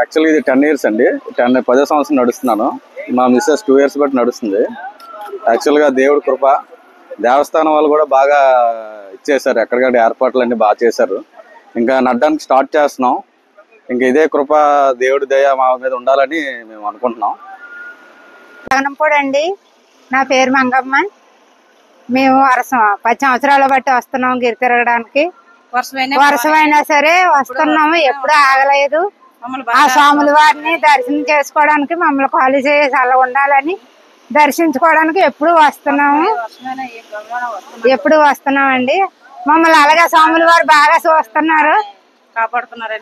యాక్చువల్గా ఇది 10 years అండి. 10 సంవత్సరం నడుస్తున్నాను. మా మిస్సెస్ 2 years బట్టి నడుస్తుంది. యాక్చువల్గా దేవుడి కృప, దేవస్థానం వాళ్ళు కూడా బాగా ఇచ్చేసారు. ఎక్కడికక్కడ ఏర్పాట్లు అన్ని బాగా చేశారు. ఇంకా నడడానికి స్టార్ట్ చేస్తున్నాం. ఇంకా ఇదే కృప దేవుడి దయ మా మీద ఉండాలని మేము అనుకుంటున్నాం. అండి, నా పేరు మంగమ్మ. మేము 10 సంవత్సరాల బట్టి వస్తున్నాం గిరి తిరగడానికి. వర్షమైనా సరే వస్తున్నాము, ఎప్పుడూ ఆగలేదు. ఆ స్వాముల వారిని దర్శనం చేసుకోవడానికి మమ్మల్ని ఖాళీ చేసి అలా ఉండాలని దర్శించుకోవడానికి ఎప్పుడు వస్తున్నామండి. మమ్మల్ని అలాగే స్వాముల వారు బాగా చూస్తున్నారు, కాపాడుతున్నారు.